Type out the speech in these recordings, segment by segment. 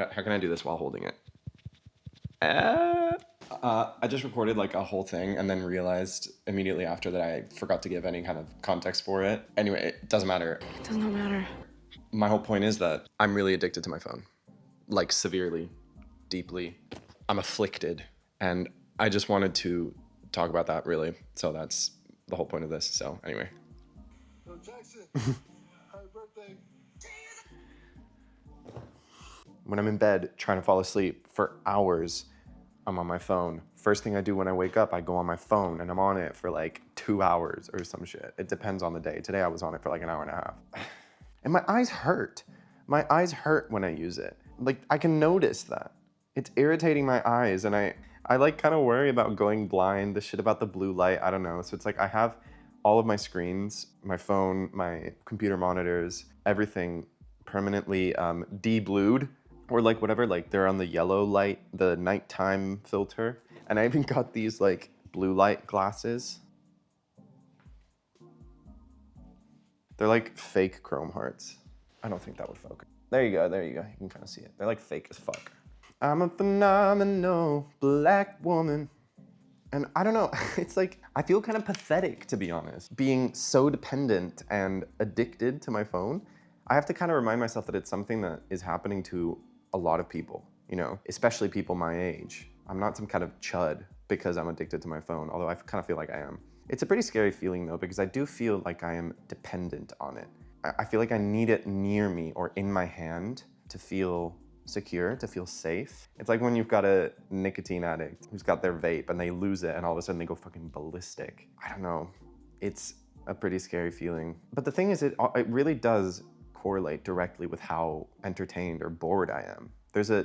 How can I do this while holding it? I just recorded like a whole thing and then realized immediately after that I forgot to give any kind of context for it. Anyway, it doesn't matter. It does not matter. My whole point is that I'm really addicted to my phone. Like severely, deeply. I'm afflicted. And I just wanted to talk about that really. So that's the whole point of this. So anyway. Yo, Jackson, happy birthday. When I'm in bed trying to fall asleep for hours, I'm on my phone. First thing I do when I wake up, I go on my phone and I'm on it for like 2 hours or some shit. It depends on the day. Today I was on it for like an hour and a half. And my eyes hurt. My eyes hurt when I use it. Like I can notice that. It's irritating my eyes and I like kind of worry about going blind, the shit about the blue light, I don't know. So it's like I have all of my screens, my phone, my computer monitors, everything permanently de-blued or like whatever, like they're on the yellow light, the nighttime filter. And I even got these like blue light glasses. They're like fake chrome hearts. I don't think that would focus. There you go, there you go. You can kind of see it. They're like fake as fuck. I'm a phenomenal black woman. And I don't know, it's like, I feel kind of pathetic to be honest. Being so dependent and addicted to my phone, I have to kind of remind myself that it's something that is happening to a lot of people, you know, especially people my age. I'm not some kind of chud because I'm addicted to my phone, although I kind of feel like I am. It's a pretty scary feeling though, because I do feel like I am dependent on it. I feel like I need it near me or in my hand to feel secure, to feel safe. It's like when you've got a nicotine addict who's got their vape and they lose it and all of a sudden they go fucking ballistic. I don't know. It's a pretty scary feeling. But the thing is, it really does correlate directly with how entertained or bored I am. There's a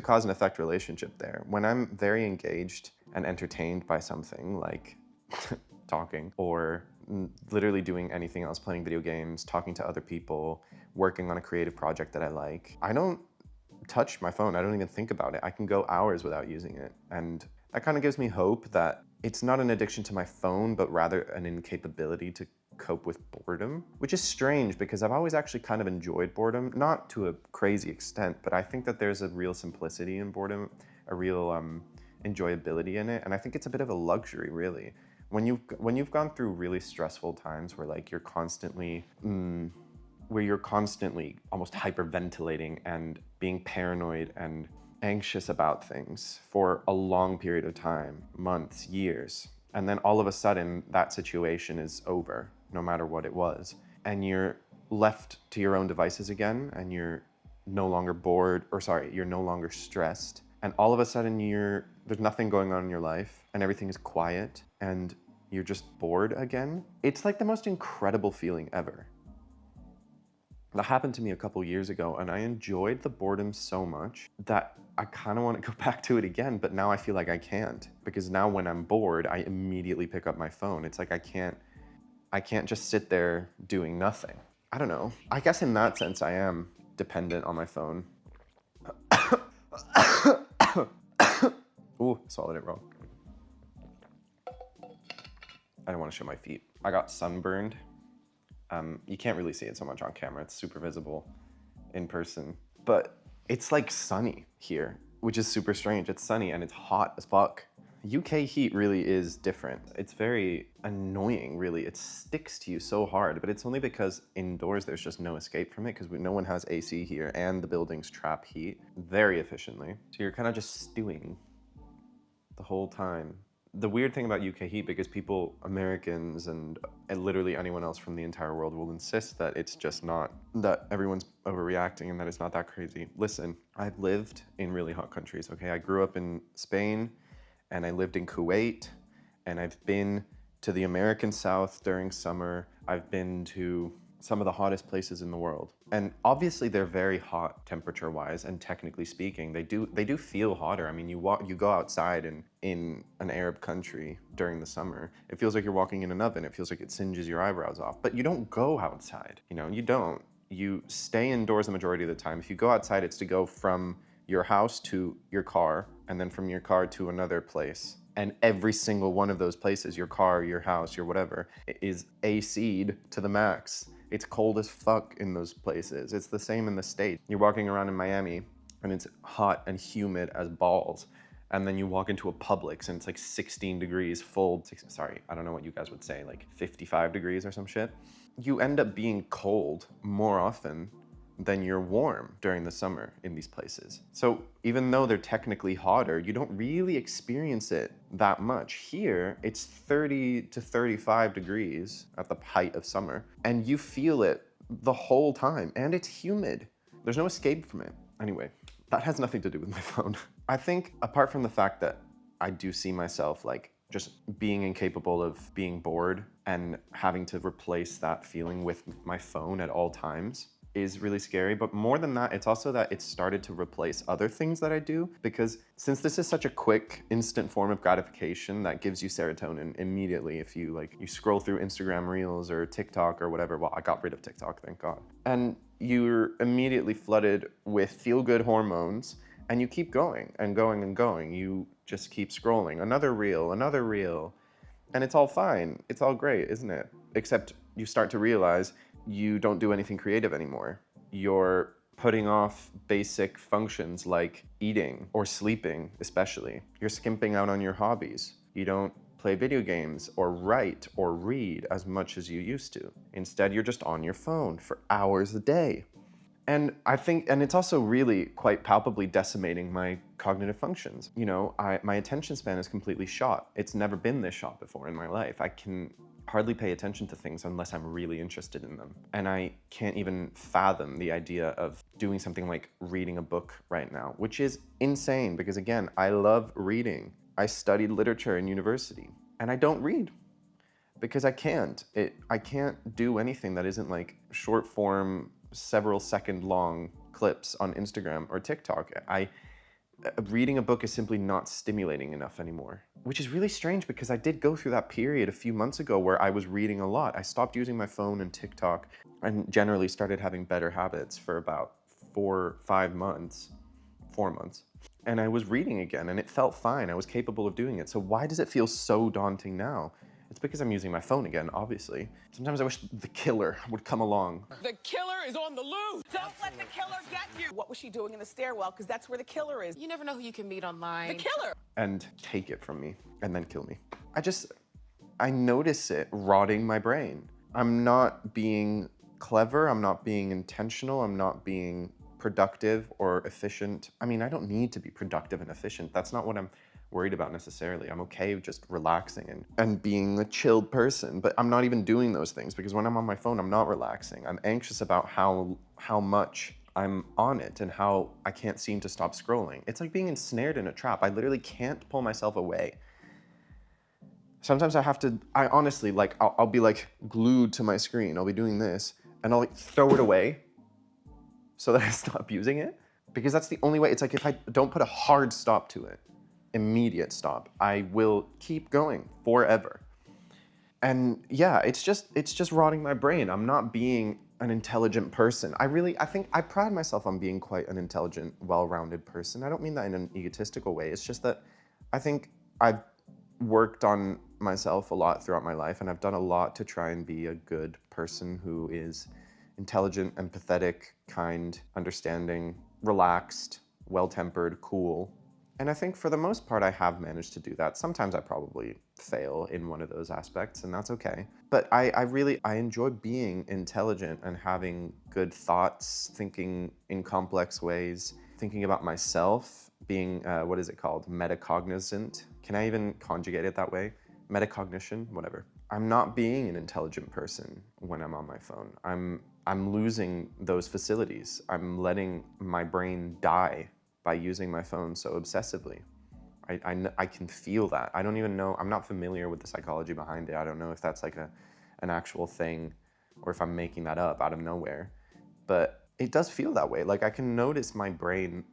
cause and effect relationship there. When I'm very engaged and entertained by something like talking or literally doing anything else, playing video games, talking to other people, working on a creative project that I like, I don't touch my phone. I don't even think about it. I can go hours without using it. And that kind of gives me hope that it's not an addiction to my phone, but rather an incapability to cope with boredom, which is strange because I've always actually kind of enjoyed boredom, not to a crazy extent, but I think that there's a real simplicity in boredom, a real enjoyability in it. And I think it's a bit of a luxury, really. When you've gone through really stressful times where like you're constantly almost hyperventilating and being paranoid and anxious about things for a long period of time, months, years, and then all of a sudden that situation is over, no matter what it was, and you're left to your own devices again, and you're no longer bored, you're no longer stressed, and all of a sudden there's nothing going on in your life, and everything is quiet, and you're just bored again. It's like the most incredible feeling ever. That happened to me a couple years ago, and I enjoyed the boredom so much that I kind of want to go back to it again, but now I feel like I can't, because now when I'm bored, I immediately pick up my phone. It's like I can't just sit there doing nothing. I don't know. I guess in that sense, I am dependent on my phone. Ooh, swallowed it wrong. I don't want to show my feet. I got sunburned. You can't really see it so much on camera. It's super visible in person. But it's like sunny here, which is super strange. It's sunny and it's hot as fuck. UK heat really is different. It's very annoying, really. It sticks to you so hard, but it's only because indoors there's just no escape from it because no one has AC here and the buildings trap heat very efficiently. So you're kind of just stewing the whole time. The weird thing about UK heat, because people, Americans and literally anyone else from the entire world will insist that it's just not, that everyone's overreacting and that it's not that crazy. Listen, I've lived in really hot countries, okay? I grew up in Spain and I lived in Kuwait and I've been to the American South during summer. I've been to some of the hottest places in the world. And obviously they're very hot temperature-wise, and technically speaking, they do feel hotter. I mean, you go outside in an Arab country during the summer, it feels like you're walking in an oven. It feels like it singes your eyebrows off, but you don't go outside, you know, you don't. You stay indoors the majority of the time. If you go outside, it's to go from your house to your car, and then from your car to another place. And every single one of those places, your car, your house, your whatever, is AC'd to the max. It's cold as fuck in those places. It's the same in the States. You're walking around in Miami and it's hot and humid as balls. And then you walk into a Publix and it's like 16 degrees full, sorry, I don't know what you guys would say, like 55 degrees or some shit. You end up being cold more often than you're warm during the summer in these places. So even though they're technically hotter, you don't really experience it that much. Here, it's 30 to 35 degrees at the height of summer, and you feel it the whole time, and it's humid. There's no escape from it. Anyway, that has nothing to do with my phone. I think apart from the fact that I do see myself like just being incapable of being bored and having to replace that feeling with my phone at all times is really scary. But more than that, it's also that it's started to replace other things that I do, because since this is such a quick, instant form of gratification that gives you serotonin immediately if you scroll through Instagram Reels or TikTok or whatever. Well, I got rid of TikTok, thank God. And you're immediately flooded with feel-good hormones, and you keep going and going and going. You just keep scrolling. Another reel, and it's all fine. It's all great, isn't it? Except you start to realize you don't do anything creative anymore. You're putting off basic functions like eating or sleeping, especially. You're skimping out on your hobbies. You don't play video games or write or read as much as you used to. Instead, you're just on your phone for hours a day. And I think, and it's also really quite palpably decimating my cognitive functions. You know, my attention span is completely shot. It's never been this shot before in my life. I can hardly pay attention to things unless I'm really interested in them. And I can't even fathom the idea of doing something like reading a book right now, which is insane because, again, I love reading. I studied literature in university, and I don't read because I can't. I can't do anything that isn't like short form, several second long clips on Instagram or TikTok. Reading a book is simply not stimulating enough anymore, which is really strange because I did go through that period a few months ago where I was reading a lot. I stopped using my phone and TikTok and generally started having better habits for about 4 months. And I was reading again and it felt fine. I was capable of doing it. So why does it feel so daunting now? It's because I'm using my phone again, obviously. Sometimes I wish the killer would come along. The killer is on the loose! Don't let the killer get you! What was she doing in the stairwell? Because that's where the killer is. You never know who you can meet online. The killer! And take it from me and then kill me. I notice it rotting my brain. I'm not being clever, I'm not being intentional, I'm not being productive or efficient. I mean, I don't need to be productive and efficient. That's not what I'm worried about necessarily. I'm okay with just relaxing and being a chilled person, but I'm not even doing those things because when I'm on my phone, I'm not relaxing. I'm anxious about how much I'm on it and how I can't seem to stop scrolling. It's like being ensnared in a trap. I literally can't pull myself away. Sometimes I honestly, like, I'll be like glued to my screen. I'll be doing this and I'll like throw it away so that I stop using it, because that's the only way. It's like if I don't put a hard stop to it, immediate stop, I will keep going forever. And yeah, it's just rotting my brain. I'm not being an intelligent person. I think I pride myself on being quite an intelligent, well-rounded person. I don't mean that in an egotistical way. It's just that I think I've worked on myself a lot throughout my life, and I've done a lot to try and be a good person who is intelligent, empathetic, kind, understanding, relaxed, well-tempered, cool. And I think for the most part, I have managed to do that. Sometimes I probably fail in one of those aspects, and that's okay. But I enjoy being intelligent and having good thoughts, thinking in complex ways, thinking about myself, being, what is it called? Metacognizant. Can I even conjugate it that way? Metacognition, whatever. I'm not being an intelligent person when I'm on my phone. I'm losing those facilities. I'm letting my brain die by using my phone so obsessively. I can feel that. I don't even know, I'm not familiar with the psychology behind it. I don't know if that's like an actual thing or if I'm making that up out of nowhere. But it does feel that way. Like I can notice my brain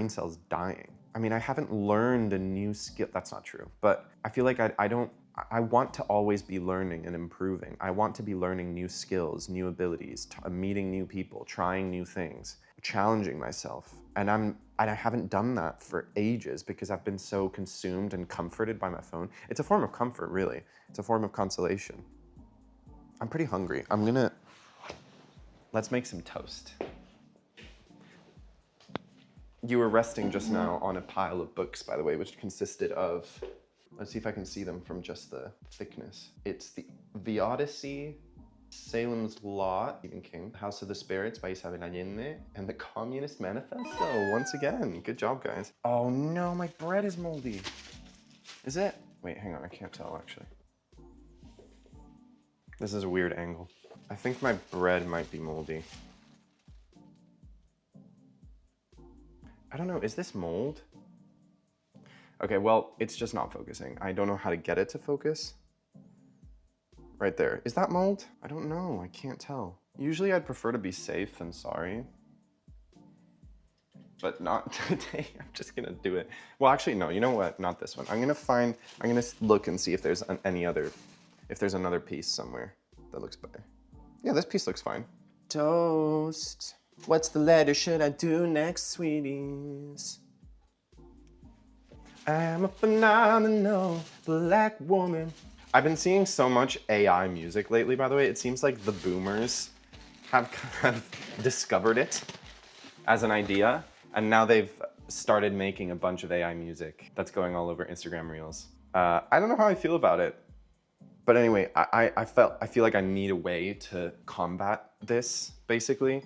cells dying. I mean, I haven't learned a new skill. That's not true. But I feel like I want to always be learning and improving. I want to be learning new skills, new abilities, meeting new people, trying new things, challenging myself. And I haven't done that for ages because I've been so consumed and comforted by my phone. It's a form of comfort, really. It's a form of consolation. I'm pretty hungry. Let's make some toast. You were resting just now on a pile of books, by the way, which consisted of, let's see if I can see them from just the thickness. It's the Odyssey, Salem's Lot, Stephen King, House of the Spirits by Isabel Allende, and the Communist Manifesto, once again. Good job, guys. Oh no, my bread is moldy. Is it? Wait, hang on, I can't tell actually. This is a weird angle. I think my bread might be moldy. I don't know, is this mold? Okay, well, it's just not focusing. I don't know how to get it to focus. Right there. Is that mold? I don't know, I can't tell. Usually I'd prefer to be safe than sorry. But not today, I'm just gonna do it. Well, actually, no, you know what? Not this one. I'm gonna look and see if there's if there's another piece somewhere that looks better. Yeah, this piece looks fine. Toast. What's the letter should I do next, sweeties? I'm a phenomenal black woman. I've been seeing so much AI music lately, by the way. It seems like the boomers have kind of discovered it as an idea, and now they've started making a bunch of AI music that's going all over Instagram Reels. I don't know how I feel about it, but anyway, I feel like I need a way to combat this, basically.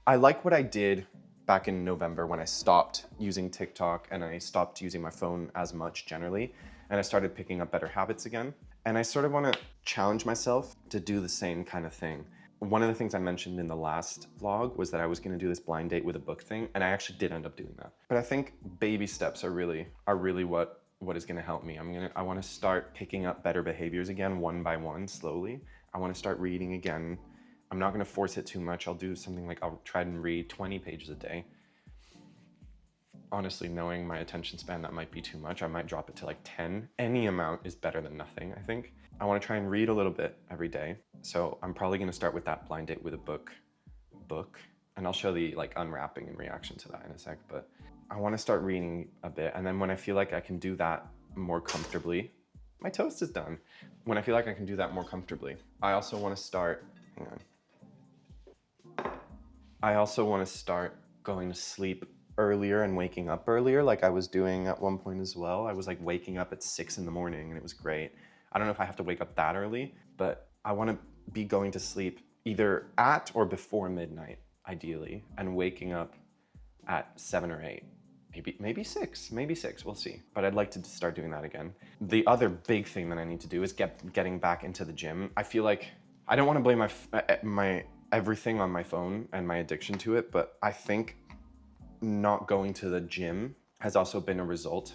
I like what I did back in November when I stopped using TikTok and I stopped using my phone as much generally, and I started picking up better habits again. And I sort of want to challenge myself to do the same kind of thing. One of the things I mentioned in the last vlog was that I was going to do this blind date with a book thing, and I actually did end up doing that. But I think baby steps are really what is going to help me. I want to start picking up better behaviors again, one by one, slowly. I want to start reading again. I'm not going to force it too much. I'll do something like I'll try and read 20 pages a day. Honestly, knowing my attention span, that might be too much. I might drop it to like 10. Any amount is better than nothing, I think. I want to try and read a little bit every day. So I'm probably going to start with that blind date with a book. And I'll show the like unwrapping and reaction to that in a sec. But I want to start reading a bit. And then when I feel like I can do that more comfortably, my toast is done. When I feel like I can do that more comfortably, I also want to start, hang on. I also want to start going to sleep earlier and waking up earlier, like I was doing at one point as well. I was like waking up at 6 in the morning and it was great. I don't know if I have to wake up that early, but I want to be going to sleep either at or before midnight, ideally, and waking up at 7 or 8. Maybe 6, we'll see. But I'd like to start doing that again. The other big thing that I need to do is getting back into the gym. I feel like I don't want to blame my everything on my phone and my addiction to it, but I think not going to the gym has also been a result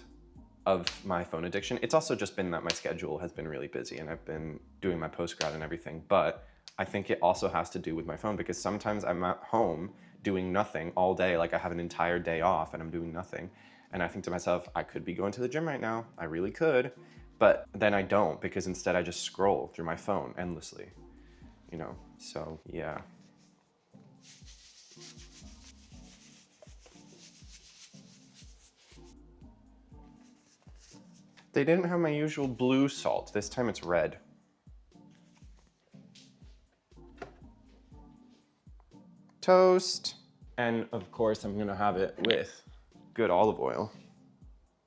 of my phone addiction. It's also just been that my schedule has been really busy and I've been doing my postgrad and everything, but I think it also has to do with my phone because sometimes I'm at home doing nothing all day, like I have an entire day off and I'm doing nothing. And I think to myself, I could be going to the gym right now, I really could, but then I don't because instead I just scroll through my phone endlessly, you know, so yeah. They didn't have my usual blue salt. This time it's red. Toast. And of course, I'm gonna have it with good olive oil.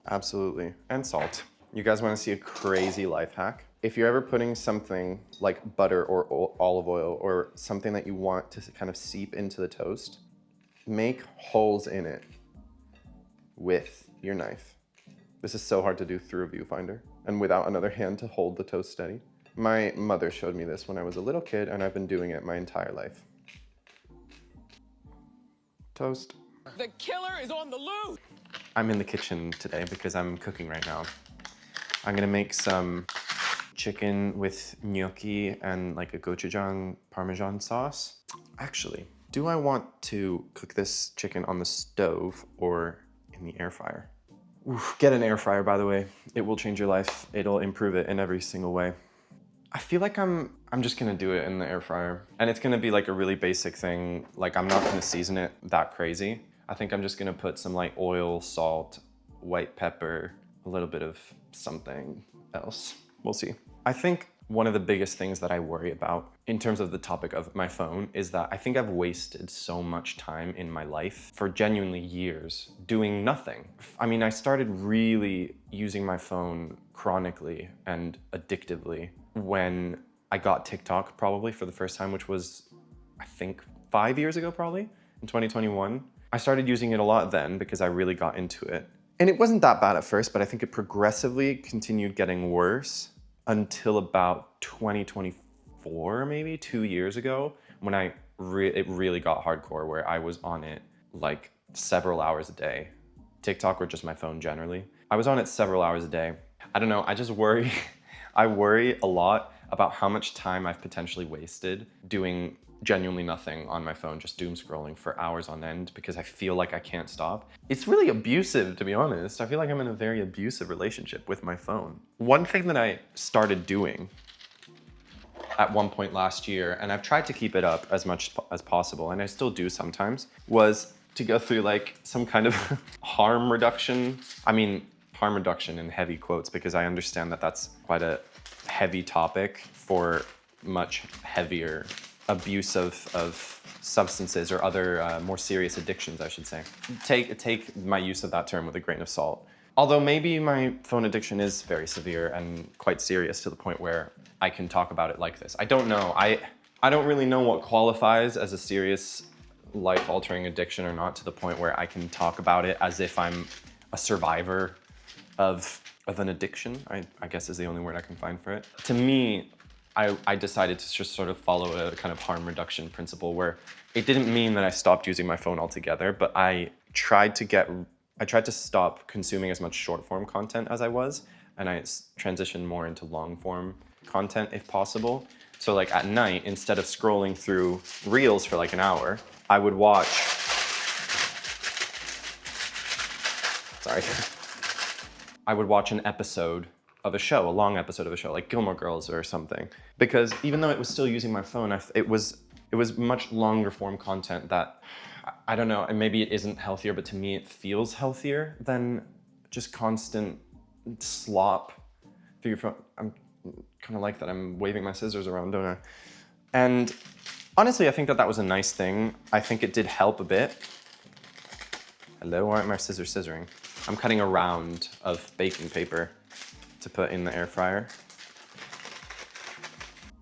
Absolutely. And salt. You guys wanna see a crazy life hack? If you're ever putting something like butter or olive oil or something that you want to kind of seep into the toast, make holes in it with your knife. This is so hard to do through a viewfinder and without another hand to hold the toast steady. My mother showed me this when I was a little kid and I've been doing it my entire life. Toast. The killer is on the loose. I'm in the kitchen today because I'm cooking right now. I'm gonna make some chicken with gnocchi and like a gochujang Parmesan sauce. Actually, do I want to cook this chicken on the stove or in the air fryer? Oof, get an air fryer, by the way. It will change your life. It'll improve it in every single way. I feel like I'm just gonna do it in the air fryer. And it's gonna be like a really basic thing. Like I'm not gonna season it that crazy. I think I'm just gonna put some like oil, salt, white pepper, a little bit of something else. We'll see. I think one of the biggest things that I worry about in terms of the topic of my phone is that I think I've wasted so much time in my life for genuinely years doing nothing. I mean, I started really using my phone chronically and addictively when I got TikTok probably for the first time, which was, I think, 5 years ago probably, in 2021. I started using it a lot then because I really got into it. And it wasn't that bad at first, but I think it progressively continued getting worse until about 2024, maybe 2 years ago, when it really got hardcore, where I was on it like several hours a day. TikTok or just my phone generally. I was on it several hours a day. I don't know, I just worry, I worry a lot about how much time I've potentially wasted doing genuinely nothing on my phone, just doom scrolling for hours on end because I feel like I can't stop. It's really abusive, to be honest. I feel like I'm in a very abusive relationship with my phone. One thing that I started doing at one point last year, and I've tried to keep it up as much as possible, and I still do sometimes, was to go through like some kind of harm reduction. I mean, harm reduction in heavy quotes, because I understand that that's quite a heavy topic for much heavier abuse of substances or other more serious addictions, I should say. Take my use of that term with a grain of salt. Although maybe my phone addiction is very severe and quite serious to the point where I can talk about it like this. I don't know. I don't really know what qualifies as a serious life-altering addiction or not, to the point where I can talk about it as if I'm a survivor of an addiction, I guess is the only word I can find for it. To me, I decided to just sort of follow a kind of harm reduction principle where it didn't mean that I stopped using my phone altogether, but I tried to stop consuming as much short form content as I was, and I transitioned more into long form content if possible. So like at night, instead of scrolling through reels for like an hour, I would watch, I would watch an episode of a show, a long episode of a show, like Gilmore Girls or something. Because even though it was still using my phone, it was much longer form content that, I don't know, and maybe it isn't healthier, but to me it feels healthier than just constant slop through your phone. I'm kind of like that. I'm waving my scissors around, don't I? And honestly, I think that was a nice thing. I think it did help a bit. Hello, why aren't my scissors scissoring? I'm cutting a round of baking paper to put in the air fryer.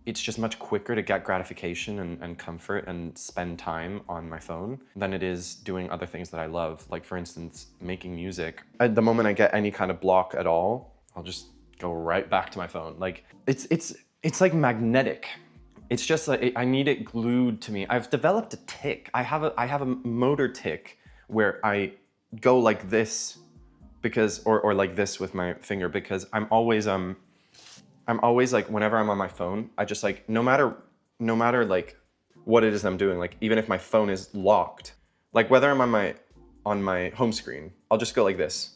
It's just much quicker to get gratification and comfort and spend time on my phone than it is doing other things that I love. Like for instance, making music. At the moment I get any kind of block at all, I'll just go right back to my phone. Like it's like magnetic. It's just like, I need it glued to me. I've developed a tic. I have a motor tic where I go like this because, or like this with my finger, because I'm always like, whenever I'm on my phone, I just like, no matter like what it is I'm doing, like even if my phone is locked, like whether I'm on my home screen, I'll just go like this,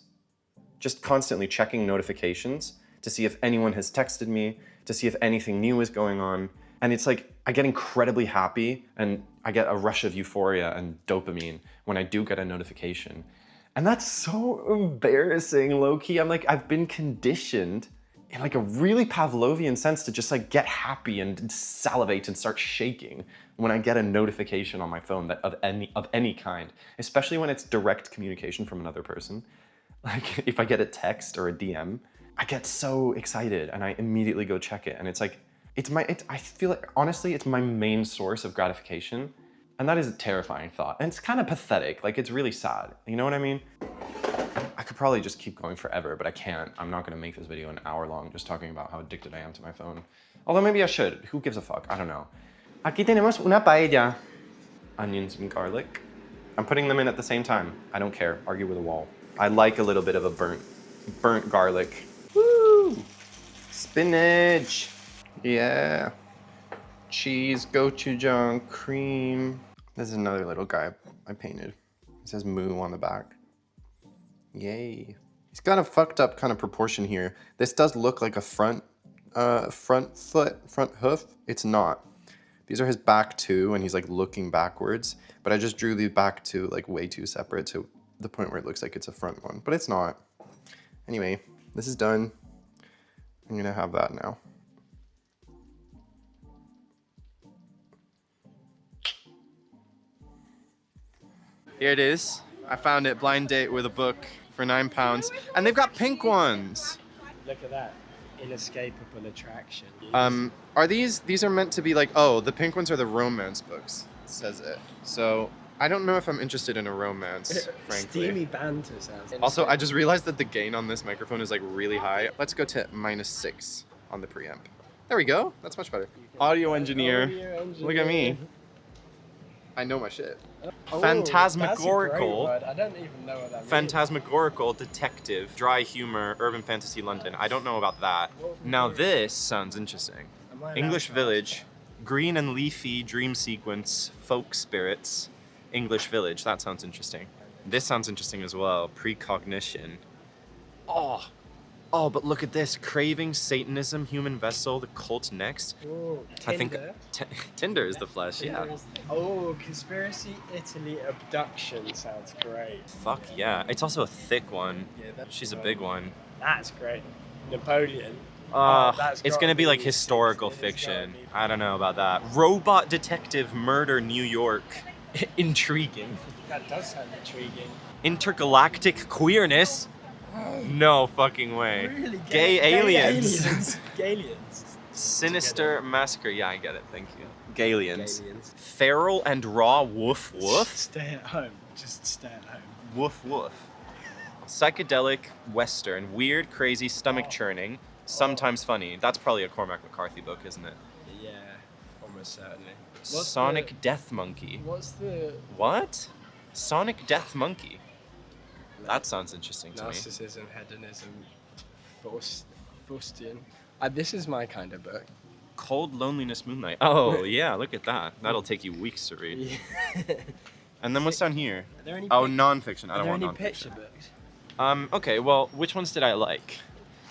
just constantly checking notifications to see if anyone has texted me, to see if anything new is going on. And it's like, I get incredibly happy and I get a rush of euphoria and dopamine when I do get a notification. And that's so embarrassing, low-key. I've been conditioned in like a really Pavlovian sense to just like get happy and salivate and start shaking when I get a notification on my phone that of any kind, especially when it's direct communication from another person. Like if I get a text or a DM, I get so excited and I immediately go check it. And it's like, I feel like, honestly, it's my main source of gratification. And that is a terrifying thought. And it's kind of pathetic. Like, it's really sad. You know what I mean? I could probably just keep going forever, but I can't. I'm not gonna make this video an hour long just talking about how addicted I am to my phone. Although maybe I should. Who gives a fuck? I don't know. Aquí tenemos una paella. Onions and garlic. I'm putting them in at the same time. I don't care. Argue with a wall. I like a little bit of a burnt garlic. Woo! Spinach. Yeah. Cheese, gochujang, cream. This is another little guy I painted. It says moo on the back. Yay. He's got a fucked up kind of proportion here. This does look like a front hoof. It's not. These are his back two, and he's like looking backwards. But I just drew the back two like way too separate to the point where it looks like it's a front one. But it's not. Anyway, this is done. I'm gonna have that now. Here it is. I found it, blind date with a book for £9. And they've got pink ones. Look at that. Inescapable attraction. Are these are meant to be like, oh, the pink ones are the romance books, says it. So I don't know if I'm interested in a romance, frankly. Steamy banter sounds. Also, I just realized that the gain on this microphone is like really high. Let's go to -6 on the preamp. There we go. That's much better. Audio engineer. Look at me. I know my shit. Phantasmagorical. That's a great word. I don't even know what that means. Phantasmagorical detective, dry humor, urban fantasy London. I don't know about that. Now this sounds interesting. Am I allowed English to village, green and leafy dream sequence, folk spirits, English village. That sounds interesting. This sounds interesting as well. Precognition. Oh, but look at this. Craving, Satanism, human vessel, the cult next. Ooh, I think Tinder? Tinder is the flesh, yeah. Oh, conspiracy Italy abduction sounds great. Fuck yeah. It's also a thick one. Yeah, that's She's a right. big one. That's great. Napoleon. That's It's gotta gonna be like be- historical it has gotta fiction. be. I don't know about that. Robot detective murder New York. Intriguing. That does sound intriguing. Intergalactic queerness. No fucking way. Really? Gay aliens. Gay aliens. Sinister massacre. Yeah, I get it. Thank you. Galians. Aliens. Feral and raw woof woof. Stay at home. Just stay at home. Woof woof. Psychedelic western. Weird, crazy, stomach churning. Sometimes funny. That's probably a Cormac McCarthy book, isn't it? Yeah, almost certainly. Sonic Death Monkey. What's the What? Sonic Death Monkey. That sounds interesting to me. narcissism, hedonism, Faustian? This is my kind of book. Cold Loneliness Moonlight. Oh, yeah, look at that. That'll take you weeks to read. And then what's down here? Are there any Oh, pic- nonfiction. I Are don't there want any nonfiction. picture books? Okay, well, which ones did I like?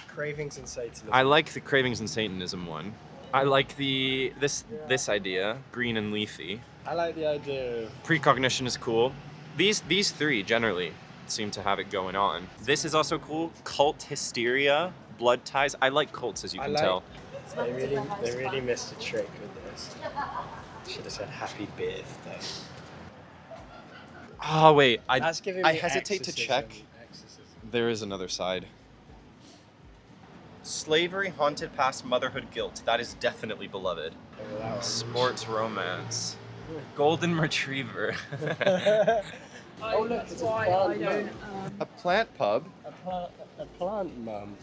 Cravings and Satanism. I like the Cravings and Satanism one. I like this idea, green and leafy. I like the idea of Precognition is cool. These three generally seem to have it going on. This is also cool. Cult hysteria, blood ties. I like cults, as you can tell. They really missed a trick with this. Should have said happy birthday. Oh wait, That's giving I me hesitate to check. exorcism. There is another side. Slavery, haunted past, motherhood, guilt. That is definitely beloved. Oh, that one. Sports romance. Golden retriever. Oh look, it's a plant mum. A plant pub. A plant mum.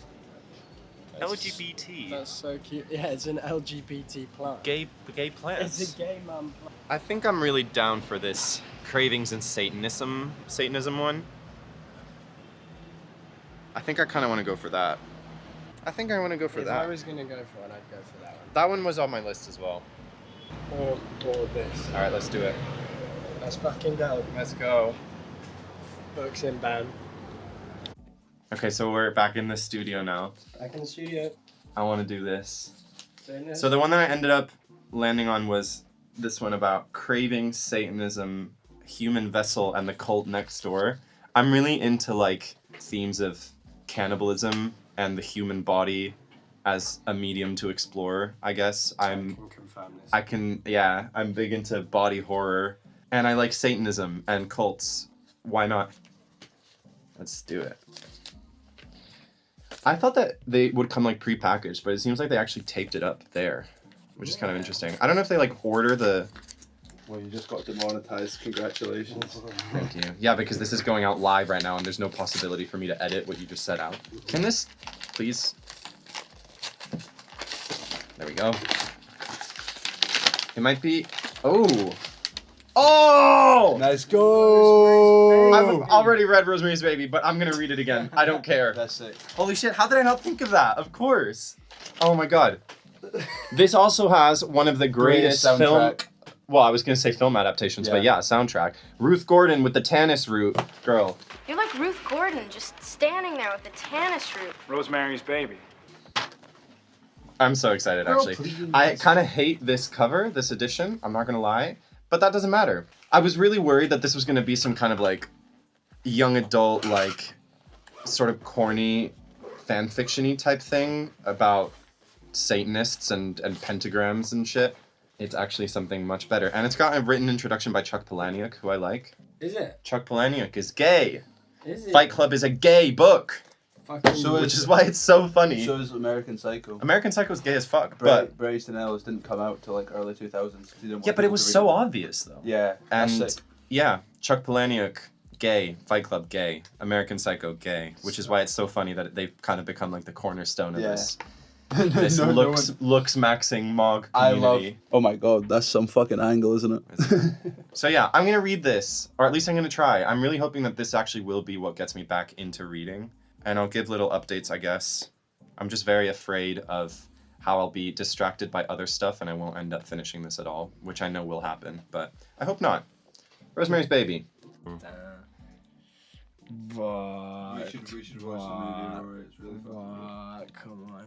LGBT. That's so cute. Yeah, it's an LGBT plant. Gay plants. It's a gay mum plant. I think I'm really down for this Cravings and Satanism one. I think I kind of want to go for that. I think I want to go for If that. I was gonna go for one, I'd go for that one. That one was on my list as well. Or this. All right, let's do it. That's fucking dope. Let's go. Books inbound. Okay, so we're back in the studio now. Back in the studio. I want to do this. Doing this. So the one that I ended up landing on was this one about craving, Satanism, human vessel, and the cult next door. I'm really into like themes of cannibalism and the human body as a medium to explore, I guess. I can confirm this. I'm big into body horror, and I like Satanism and cults. Why not? Let's do it. I thought that they would come like pre-packaged, but it seems like they actually taped it up there, which is kind of interesting. I don't know if they like order the... Well, you just got demonetized. Congratulations. Thank you. Yeah, because this is going out live right now and there's no possibility for me to edit what you just said out. Can this please... There we go. It might be... Oh! Oh! Let's go. I've already read Rosemary's Baby, but I'm gonna read it again. I don't care. That's it. Holy shit, how did I not think of that? Of course. Oh my god. This also has one of the greatest film... soundtrack. Well, I was gonna say film adaptations, but yeah, soundtrack. Ruth Gordon with the Tannis root. Girl. You're like Ruth Gordon, just standing there with the Tannis root. Rosemary's Baby. I'm so excited, actually. I kind of hate this cover, this edition, I'm not gonna lie, but that doesn't matter. I was really worried that this was gonna be some kind of like young adult, like sort of corny fan fiction-y type thing about Satanists and pentagrams and shit. It's actually something much better. And it's got a written introduction by Chuck Palahniuk, who I like. Is it? Chuck Palahniuk is gay. Is it? Fight Club is a gay book, Fucking So which is why it's so funny. So is American Psycho. American Psycho's gay as fuck, But but Bray Easton Ellis didn't come out till like early 2000s. yeah, but it was so obvious though. Yeah, And that's sick. yeah, Chuck Palahniuk, gay. Fight Club, gay. American Psycho, gay. Which is why it's so funny that they've kind of become like the cornerstone of Yeah. this No looks maxing Mog I love. community. Oh my god, that's some fucking angle, isn't it? So yeah, I'm gonna read this, or at least I'm gonna try. I'm really hoping that this actually will be what gets me back into reading, and I'll give little updates, I guess. I'm just very afraid of how I'll be distracted by other stuff and I won't end up finishing this at all, which I know will happen, but I hope not. Rosemary's Baby. But we should watch the movie. It's really fucking good. come on.